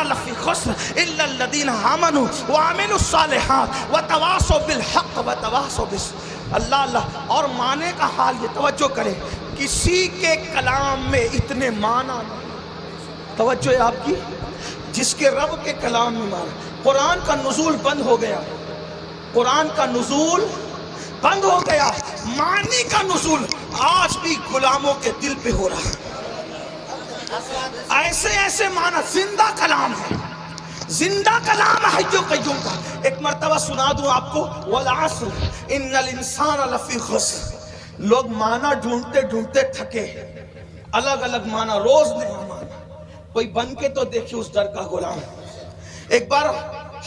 لفی خسر الا الذین آمنوا وعملوا الصالحات وتواصوا بالحق وتواصوا بالصبر۔ اللہ اور معنی کا حال یہ توجہ کرے، کسی کے کلام میں اتنے معنی نہیں، توجہ ہے آپ کی، جس کے رب کے کلام میں معنی۔ قرآن کا نزول بند ہو گیا، قرآن کا نزول بند ہو گیا، معنی کا نزول آج بھی غلاموں کے دل پہ ہو رہا ہے۔ ایسے ایسے معنی، زندہ کلام ہے، زندہ کلام ہے حی و قیوم کا۔ ایک مرتبہ سنا دوں آپ کو، والعصر ان الانسان لفی خسر۔ لوگ معنی ڈھونڈتے ڈھونڈتے تھکے، الگ الگ معنی، روز نیا معنی، کوئی بن کے تو دیکھیے اس در کا غلام۔ ایک بار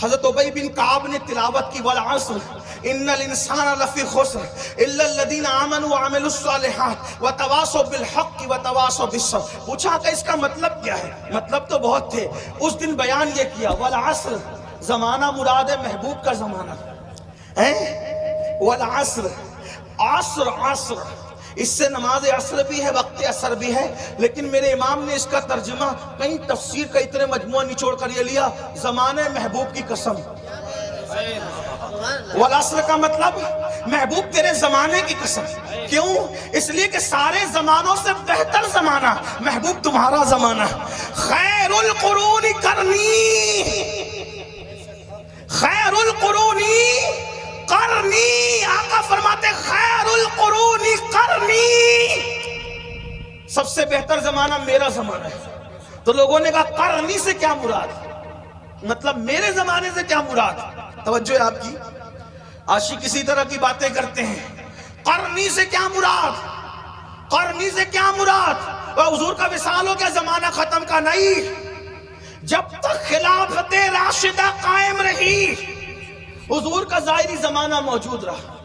حضرت ابی بن کعب نے تلاوت کی، والعصر ان الانسان لفی خسر الا الذین آمنوا وعملوا الصالحات وتواصوا بالحق وتواصوا بالصبر۔ پوچھا کہ اس کا مطلب کیا ہے؟ مطلب تو بہت تھے، اس دن بیان یہ کیا، والعصر زمانہ مراد ہے محبوب کا زمانہ ہے، والعصر عصر، عصر اس سے نماز عصر بھی ہے، وقت عصر بھی ہے، لیکن میرے امام نے اس کا ترجمہ کہیں تفسیر کا اتنے مجموعہ نچوڑ کر یہ لیا، زمانے محبوب کی قسم۔ والعصر کا مطلب محبوب تیرے زمانے کی قسم۔ کیوں؟ اس لیے کہ سارے زمانوں سے بہتر زمانہ محبوب تمہارا زمانہ۔ خیر القرون کرنی، خیر القرون کرنی، آقا فرماتے خیر القرون کرنی، سب سے بہتر زمانہ میرا زمانہ ہے۔ تو لوگوں نے کہا کرنی سے کیا مراد، مطلب میرے زمانے سے کیا مراد؟ توجہ ہے آپ کی، عاشق کسی طرح کی باتیں کرتے ہیں، قرنی سے کیا مراد، قرنی سے کیا مراد؟ اور حضور کا وصال ہو گیا، زمانہ ختم کا نہیں، جب تک خلافت راشدہ قائم رہی حضور کا ظاہری زمانہ موجود رہا،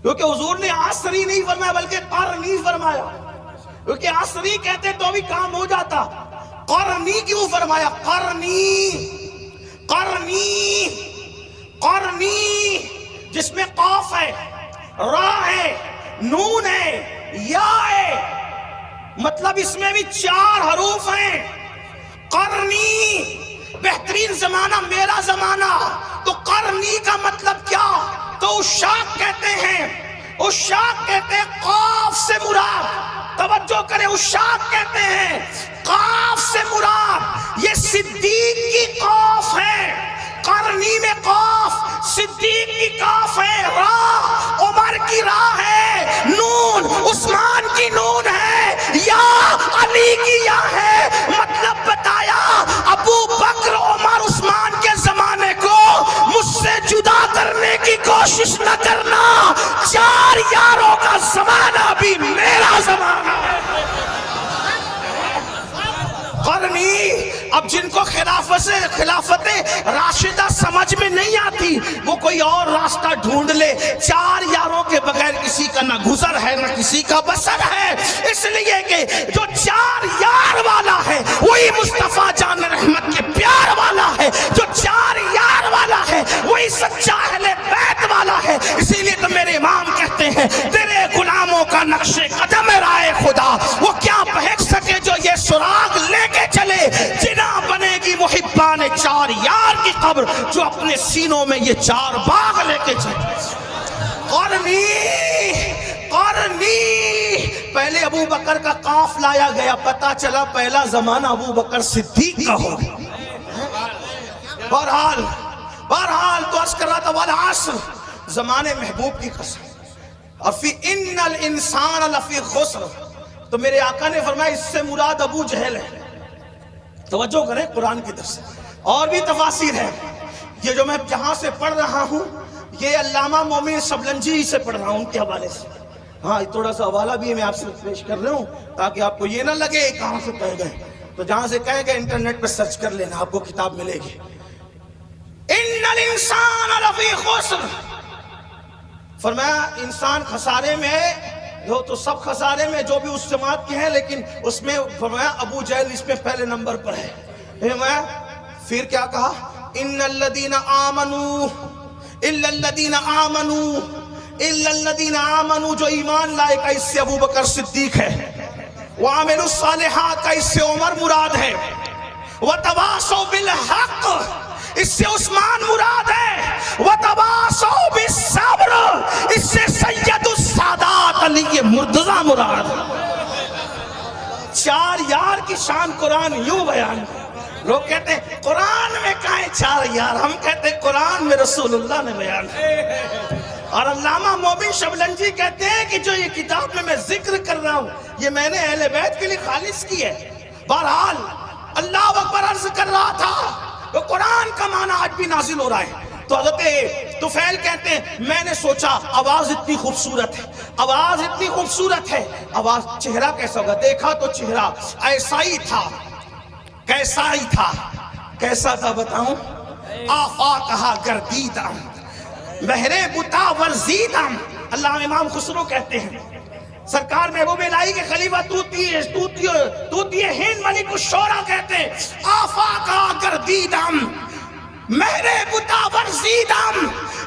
کیونکہ حضور نے عصری نہیں فرمایا بلکہ قرنی فرمایا، کیونکہ عصری کہتے تو بھی کام ہو جاتا، قرنی کیوں فرمایا؟ قرنی، قرنی، قرنی جس میں قاف ہے، را ہے، نون ہے، یا ہے، مطلب اس میں بھی 4 حروف ہیں۔ قرنی بہترین زمانہ میرا زمانہ، تو قرنی کا مطلب کیا؟ تو عشاق کہتے ہیں، عشاق کہتے ہیں قاف سے مراد، توجہ کریں، عشاق کہتے ہیں قاف سے مراد یہ صدیق کی قاف ہے، قرنی میں قاف، صدیق کی قاف ہے، را عمر کی را ہے، نون عثمان کی نون ہے، یا علی کی یا ہے۔ مطلب بتایا ابو بکر عمر عثمان کے زمانے کو مجھ سے جدا کرنے کی کوشش نہ کرنا، 4 یاروں کا زمانہ بھی میرا زمانہ ہے۔ قرنی، اب جن کو خلافت راشدہ سمجھ میں نہیں آتی وہ کوئی اور راستہ ڈھونڈ لے، 4 یاروں کے بغیر کسی کا نہ گزر ہے نہ کسی کا بسر ہے، اس لیے کہ جو 4 یار والا ہے وہی مصطفیٰ جان رحمت کے پیار والا ہے، جو 4 یار والا ہے وہی سچا اہل بیت والا ہے۔ اسی لیے تو میرے امام کہتے ہیں تیرے غلاموں کا نقش قدم رائے خدا، وہ کیا بہک سکے جو یہ سراغ لے کے چلے، جنا بنے گی محبان 4 یار کی قبر جو اپنے سینوں میں یہ 4 باغ لے کے چلے۔ قرنی، قرنی، پہلے ابو بکر کا قاف لایا گیا، پتا چلا پہلا زمانہ ابو بکر صدیق کا ہو گیا۔ بہرحال تو عرض کر رہا تھا والعصر زمانے محبوب کی قسم، اور فی ان الانسان لفی خسر، تو میرے آقا نے فرمایا اس سے مراد ابو جہل ہے۔ توجہ کریں قرآن کی درس، اور بھی تفاسیر ہے، یہ جو میں جہاں سے پڑھ رہا ہوں یہ علامہ مومن سبلنجی سے پڑھ رہا ہوں، ان کے حوالے سے، ہاں تھوڑا سا حوالہ بھی میں آپ سے پیش کر رہا ہوں تاکہ آپ کو یہ نہ لگے کہاں سے کہہ گئے، تو جہاں سے کہے گئے انٹرنیٹ پہ سرچ کر لینا، آپ کو کتاب ملے گی۔ ان الانسان لفی خسر، فرمایا انسان خسارے میں ہے، جو تو سب خسارے میں جو بھی اس جماعت کے ہیں، لیکن اس میں فرمایا ابو جہل اس میں پہلے نمبر پر ہے۔ پھر کیا کہا؟ ان الذین آمنوا، الا الذین آمنوا، الا الذین آمنوا، جو ایمان لائے کا اس سے ابو بکر صدیق ہے، وعملوا الصالحات کا اس سے عمر مراد ہے، وتواصوا بالحق، اس سے عثمان مراد ہے، وتواصوا بالصبر، اس سے سید السادات علی مرتضیٰ مراد ہے۔ چار یار کی شان قرآن یوں بیان ہے۔ لوگ کہتے ہیں قرآن میں کہاں چار یار، ہم کہتے ہیں قرآن میں رسول اللہ نے بیان ہے۔ اور علامہ مومن شبلنجی کہتے ہیں کہ جو یہ کتاب میں ذکر کر رہا ہوں یہ میں نے اہل بیت کے لیے خالص کی ہے۔ بہرحال اللہ اکبر عرض کر رہا تھا تو قرآن کا معنی آج بھی نازل ہو رہا ہے۔ تو حضرت طفیل کہتے ہیں میں نے سوچا آواز اتنی خوبصورت ہے، آواز اتنی خوبصورت ہے، آواز چہرہ کیسا ہوگا؟ دیکھا تو چہرہ ایسا ہی تھا، کیسا ہی تھا، کیسا تھا بتاؤں؟ آفاقہا گردیدم بہرے بتا ورزیدم۔ اللہ امام خسرو کہتے ہیں سرکار محبوب الہی کے خلیفہ توتی ہند ملک الشورى کہتے ہیں آفاقہا گردیدم مہرے بتا ورزیدم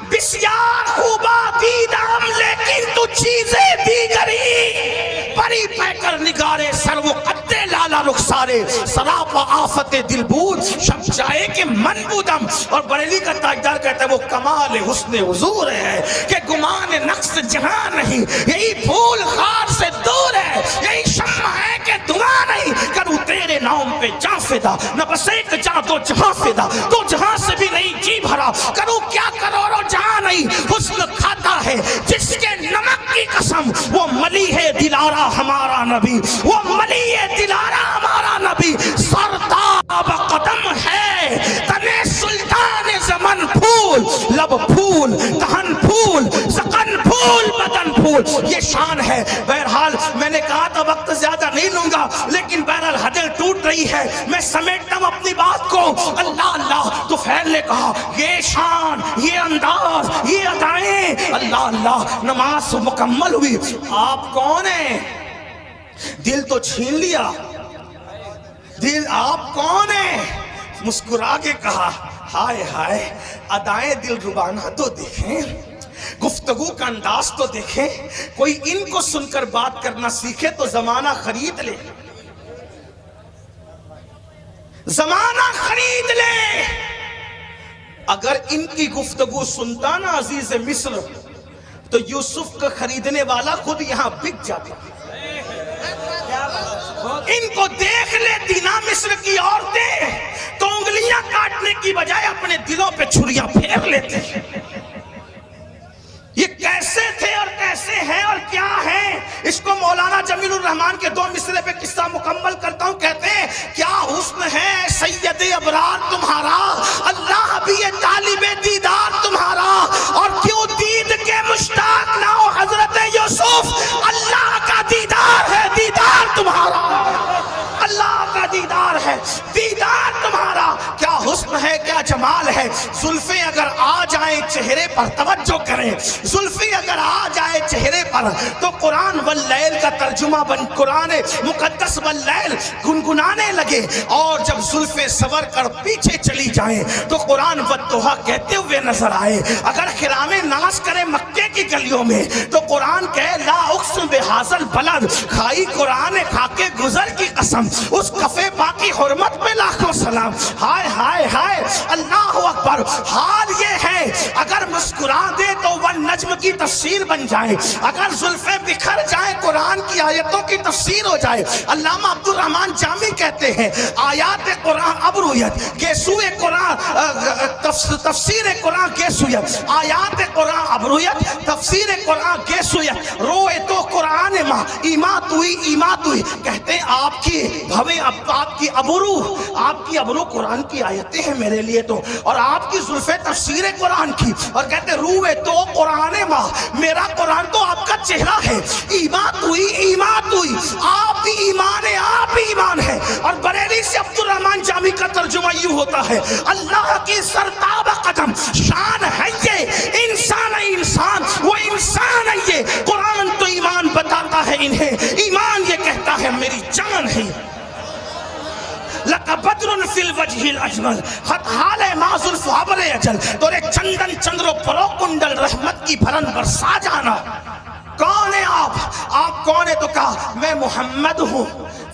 بسیار خوبا دیدم لیکن تو چیزیں دیگری پری پیکر نگارے سر و قد لالا رخسارے سراپا آفت دل بود شب جائے کہ من بودم۔ اور بریلی کا تاجدار کہتا ہے وہ کمال حسن حضور ہے کہ گمان نقص جہاں نہیں، یہی پھول خار سے دور ہے، یہی شمع ہے کہ دعا نہیں، کروں تیرے نام پہ جاں فدا، نہ بس ایک جاں دو جہاں فدا، دو جہاں سے بھی نہیں جی بھرا، کروں کیا کروڑوں جہاں نہیں، حسن کھاتا ہے جس کے نمک کی قسم، وہ ملی ہے دلارا ہمارا نبی، وہ ملی ہے دلارا ہمارا نبی، سرتاب قدم ہے تنے سلطان زمن پھول، لب پھول دہن پھول سقن پھول بدن پھول، یہ شان ہے۔ بہرحال میں نے کہا تھا وقت زیادہ نہیں لوں گا، لیکن بہرحال حدیں ٹوٹ رہی ہے، میں سمیٹتا ہوں اپنی بات کو۔ اللہ اللہ طفیل نے کہا یہ شان، یہ انداز، یہ ادائیں، اللہ اللہ نماز مکمل ہوئی۔ آپ کون ہیں؟ دل تو چھین لیا، دل آپ کون ہیں؟ مسکرا کے کہا ہائے ہائے ادائیں دل ربانہ تو دیکھیں، گفتگو کا انداز تو دیکھیں، کوئی ان کو سن کر بات کرنا سیکھے تو زمانہ خرید لے، زمانہ خرید لے۔ اگر ان کی گفتگو سنتا نا عزیز مصر تو یوسف کا خریدنے والا خود یہاں بک جاتا۔ ان کو دیکھ لیتی نا مصر کی عورتیں تو انگلیاں کاٹنے کی بجائے اپنے دلوں پہ چھریاں پھیر لیتے۔ یہ کیسے تھے اور کیسے ہیں اور کیا ہیں؟ اس کو مولانا جمیل الرحمان کے دو مصرے پہ قصہ مکمل کرتا ہوں۔ کہتے ہیں کیا حسن ہے سید ابرار تمہارا، اللہ بھی یہ طالب دیدار تمہارا، اور کیوں دید کے مشتاق نہ ہو حضرت یوسف، اللہ کا دیدار ہے دیدار تمہارا، اللہ کا دیدار ہے دیدار تمہارا۔ کیا حسن ہے، کیا جمال ہے۔ زلفیں اگر آ جائیں چہرے پر، توجہ کریں، زلفیں اگر آ جائے چہرے پر تو قرآن واللیل کا ترجمہ بن قرآن مقدس واللیل گنگنانے لگے، اور جب زلفیں سور کر پیچھے چلی جائیں تو قرآن والضحیٰ کہتے ہوئے نظر آئے۔ اگر خرامے ناز کریں مکے کی گلیوں میں تو قرآن کہے لا اقسم بہذل بلد، کھائی قرآن کھا کے گزر کی قسم، اس کفے باقی حرمت پہ لاکھوں سلام۔ ہائے ہائے ہائے اللہ اکبر۔ حال یہ ہے اگر مسکرا دے تو والنجم کی تفسیر بن جائے، اگر زلفیں بکھر جائیں قرآن کی آیتوں کی تفسیر ہو جائے۔ علامہ عبد الرحمن جامی کہتے ہیں آیات قرآن ابرویت گیسوئے قرآن، تفسیر قرآن گیسویت، آیات قرآن ابرویت، تفسیر قرآن گیسویت، روئے تو قرآن ماں ایمات ہوئی ایمات ہوئی۔ کہتے ہیں آپ کی بھویں آپ کی ابرو قرآن کی آیتیں ہیں میرے لیے تو، اور آپ کی زلفیں تفسیر قرآن کی، اور کہتے ہیں روئے تو قرآن ماں، میرا قرآن تو آپ کا چہرہ ہے، ایمات ہوئی ایمات ہوئی، آپ بھی ایمان ہے آپ بھی ایمان ہے۔ اور بریلی سے عبد الرحمن جامی کا ترجمہ یوں ہوتا ہے اللہ کی سرتاب قدم، شان ہے یہ انسان ہے انسان، وہ انسان ہے یہ، قرآن تو ایمان بتاتا ہے انہیں، ایمان یہ کہتا ہے میری جان ہے۔ لَقَ بَدْرٌ فِي الْوَجْهِ الْأَجْمَلِ خط حال ہے ما زلف عبر اجل، تورے چندن چندرو پرو کنڈل رحمت کی بھرن برسا جانا۔ کون ہے آپ کون ہے؟ تو کہا میں محمد ہوں،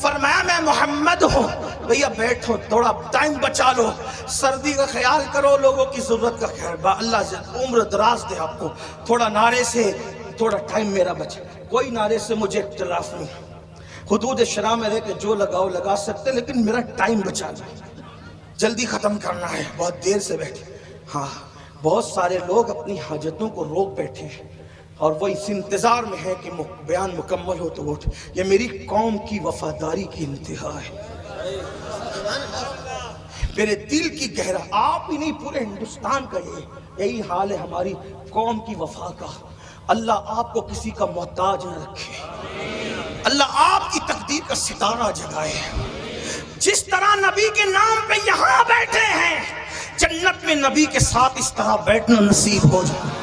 فرمایا میں محمد ہوں. بھیا بیٹھو, تھوڑا ٹائم بچا لو, سردی کا خیال کرو, لوگوں کی ضرورت کا خیال. اللہ سے عمر دراز دے آپ کو. تھوڑا نعرے سے تھوڑا ٹائم میرا بچے. کوئی نعرے سے مجھے اختلاف نہیں, حدود شرع میں رہ کے جو لگاؤ لگا سکتے, لیکن میرا ٹائم بچا لو, جلدی ختم کرنا ہے, بہت دیر سے بیٹھے. ہاں بہت سارے لوگ اپنی حاجتوں کو روک بیٹھے ہیں اور وہ اس انتظار میں ہے کہ بیان مکمل ہو تو وہ. یہ میری قوم کی وفاداری کی انتہا ہے, میرے دل کی گہرا. آپ ہی نہیں پورے ہندوستان کا یہی حال ہے ہماری قوم کی وفا کا. اللہ آپ کو کسی کا محتاج نہ رکھے, اللہ آپ کی تقدیر کا ستارہ جگائے. جس طرح نبی کے نام پہ یہاں بیٹھے ہیں, جنت میں نبی کے ساتھ اس طرح بیٹھنا نصیب ہو جائے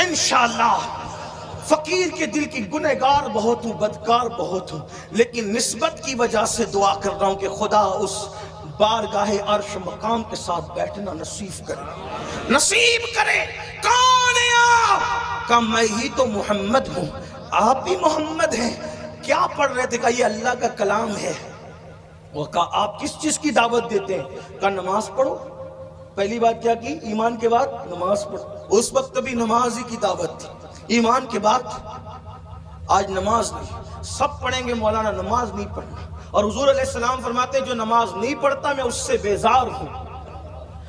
انشاءاللہ. فقیر کے دل کی گنہگار بہت ہوں, بدکار بہت ہوں, لیکن نسبت کی وجہ سے دعا کر رہا ہوں کہ خدا اس بارگاہ عرش مقام کے ساتھ بیٹھنا نصیب کرے, نصیب کرے. کون ہے آپ؟ کہا میں ہی تو محمد ہوں. آپ بھی محمد ہیں. کیا پڑھ رہے تھے؟ کہا یہ اللہ کا کلام ہے. وہ کہا آپ کس چیز کی دعوت دیتے ہیں؟ کہا نماز پڑھو. پہلی بات کیا کی؟ ایمان کے بعد نماز پڑھو. اس وقت بھی نماز ہی کی دعوت تھی. ایمان کے بعد آج نماز نہیں. سب پڑھیں گے مولانا, نماز نہیں پڑھنا. اور حضور علیہ السلام فرماتے ہیں جو نماز نہیں پڑھتا میں اس سے بیزار ہوں.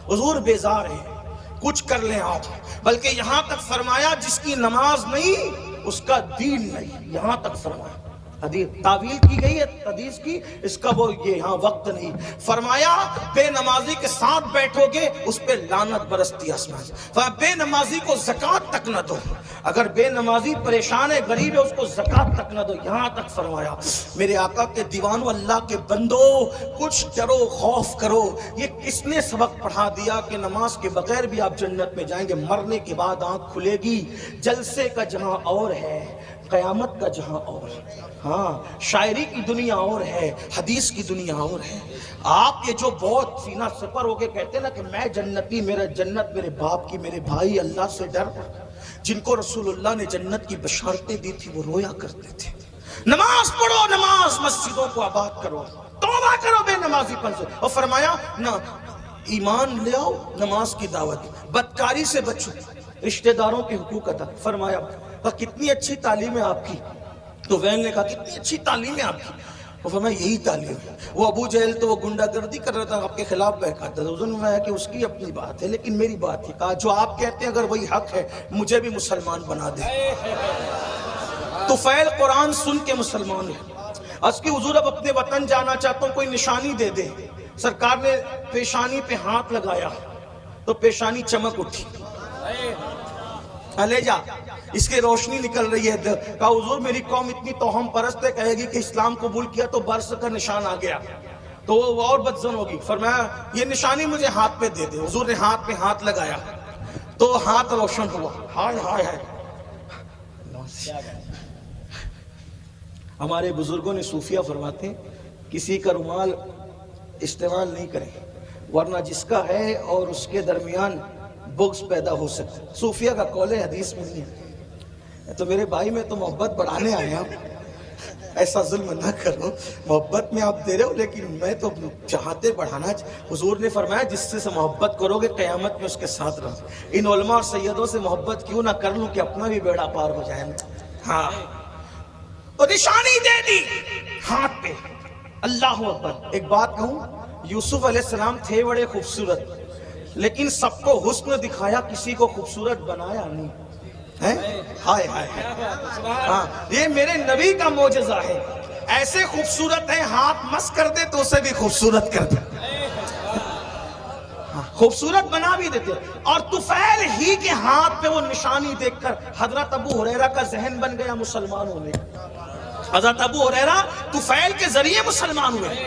حضور بیزار ہے, کچھ کر لیں آپ. بلکہ یہاں تک فرمایا جس کی نماز نہیں اس کا دین نہیں, یہاں تک فرمایا. حدیث تعویل کی گئی ہے حدیث کی, اس کا وہ یہ یہاں وقت نہیں. فرمایا بے نمازی کے ساتھ بیٹھو گے اس پہ لعنت برستی آسمان سے. بے نمازی کو زکوٰۃ تک نہ دو. اگر بے نمازی پریشان ہے, غریب ہے, اس کو زکوٰۃ تک نہ دو. یہاں تک فرمایا. میرے آقا کے دیوانوں, اللہ کے بندو, کچھ ڈرو, خوف کرو. یہ کس نے سبق پڑھا دیا کہ نماز کے بغیر بھی آپ جنت میں جائیں گے؟ مرنے کے بعد آنکھ کھلے گی. جلسے کا جہاں اور ہے, قیامت کا جہاں اور. ہاں شاعری کی دنیا اور ہے, حدیث کی دنیا اور ہے. آپ یہ جو بہت سینہ سپر ہو کے کہتے ہیں نا کہ میں جنتی, میرا جنت میرے باپ کی, میرے بھائی اللہ سے ڈر, جن کو رسول اللہ نے جنت کی بشارتیں دی تھی وہ رویا کرتے تھے. نماز پڑھو, نماز, مسجدوں کو آباد کرو, توبہ کرو بے نمازی پن سے. اور فرمایا نہ ایمان لے آؤ, نماز کی دعوت. بدکاری سے بچو, رشتہ داروں کے حقوق ادا. فرمایا کتنی اچھی تعلیم ہے آپ کی. تو وین نے کہا کتنی اچھی تعلیم ہے آپ کی. وہ فرمایا یہی تعلیم ہے. وہ ابو جہل تو وہ گنڈا گردی کر رہا تھا, آپ کے خلاف بہکاتا تھا. حضور نے فرمایا کہ اس کی اپنی بات ہے, لیکن میری بات ہے. کہا جو آپ کہتے ہیں اگر وہی حق ہے مجھے بھی مسلمان بنا دے. طفیل قرآن سن کے مسلمان ہے. اس کی حضور اب اپنے وطن جانا چاہتا ہوں, کوئی نشانی دے دے. سرکار نے پیشانی پہ ہاتھ لگایا تو پیشانی چمک اٹھی. لے جا, اس کی روشنی نکل رہی ہے. کہا حضور میری قوم اتنی توہم پرست ہے, کہے گی کہ اسلام قبول کیا تو برس کا نشان آ گیا تو وہ اور بدزن ہوگی. فرمایا یہ نشانی مجھے ہاتھ پہ دے دے. حضور نے ہاتھ پہ ہاتھ لگایا تو ہاتھ روشن ہوا. ہائے ہائے ہائے. ہمارے بزرگوں نے صوفیہ فرماتے ہیں کسی کا رومال استعمال نہیں کریں, ورنہ جس کا ہے اور اس کے درمیان بغض پیدا ہو سکتا ہے. صوفیہ کا قول ہے, حدیث میں نہیں ہے. تو میرے بھائی میں تو محبت بڑھانے آئے ہیں, ایسا ظلم نہ کرو. محبت میں آپ دے رہے ہو لیکن میں تو چاہتے بڑھانا. حضور نے فرمایا جس سے محبت کرو گے قیامت میں اس کے ساتھ رہو. ان علماء اور سیدوں سے محبت کیوں نہ کر لوں کہ اپنا بھی بیڑا پار ہو جائے. ہاں تو نشانی دے دی ہاتھ پہ. اللہ اکبر. ایک بات کہوں, یوسف علیہ السلام تھے بڑے خوبصورت, لیکن سب کو حسن دکھایا, کسی کو خوبصورت بنایا نہیں. ہائے ہائے. ہاں یہ میرے نبی کا معجزہ ہے. ایسے خوبصورت ہیں حاتھ مس کر دے تو اسے بھی خوبصورت کر دے, خوبصورت بنا بھی دیتے. اور طفیل ہی کے ہاتھ پہ وہ نشانی دیکھ کر حضرت ابو ہریرہ کا ذہن بن گیا مسلمان ہونے کا. حضرت ابو ہریرہ طفیل کے ذریعے مسلمان ہوئے.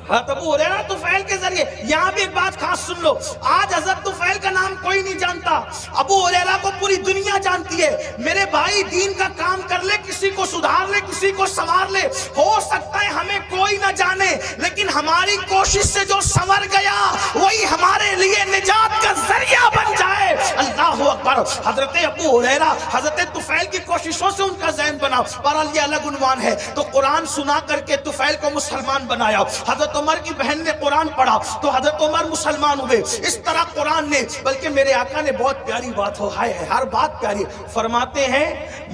حضرت ابو ہریرہ طفیل کے ذریعے. یہاں بھی ایک بات خاص سن لو, آج حضرت طفیل کا نام کوئی نہیں جانتا, ابو ہریرہ کو پوری دنیا جانتی ہے. میرے بھائی دین کا کام کر لے, کسی کو سدھار لے, کسی کو سنوار لے. ہو سکتا ہے ہمیں کوئی نہ جانے, لیکن ہماری کوشش سے جو سنور گیا وہی ہمارے لیے نجات کا ذریعہ بن جائے. اللہ اکبر. حضرت ابو ہریرہ حضرت طفیل کی کوششوں سے ان کا ذہن بنا. بہرحال یہ الگ عنوان ہے. تو قرآن سنا کر کے طفیل کو مسلمان بنایا. حضرت عمر کی بہن نے قرآن پڑھا تو حضرت عمر مسلمان ہوئے. اس طرح قرآن نے, بلکہ میرے آقا نے بہت پیاری بات ہو, ہر بات پیاری فرماتے ہیں,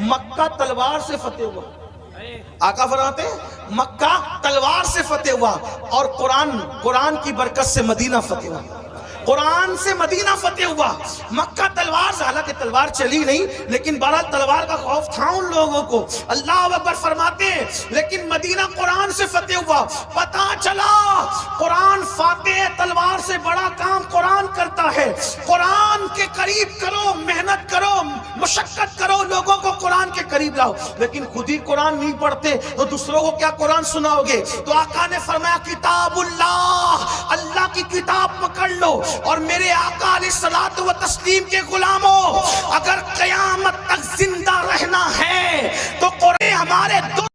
مکہ تلوار سے فتح ہوا. آقا فرماتے ہیں مکہ تلوار سے فتح ہوا, اور قرآن کی برکت سے مدینہ فتح ہوا. قرآن سے مدینہ فتح ہوا. مکہ تلوار سے, حالانکہ تلوار چلی نہیں, لیکن بہرحال تلوار کا خوف تھا ان لوگوں کو. اللہ اکبر فرماتے ہیں لیکن مدینہ قرآن سے فتح ہوا. پتہ چلا قرآن فاتح تلوار سے بڑا کام قرآن کرتا ہے. قرآن کے قریب کرو, محنت کرو, مشقت کرو, لوگوں کو قرآن کے قریب لاؤ. لیکن خود ہی قرآن نہیں پڑھتے تو دوسروں کو کیا قرآن سناؤ گے؟ تو آقا نے فرمایا کتاب اللہ, اللہ کی کتاب پکڑ لو. اور میرے آقا علیہ الصلوۃ والتسلیم کے غلاموں, اگر قیامت تک زندہ رہنا ہے تو قرآن ہمارے دو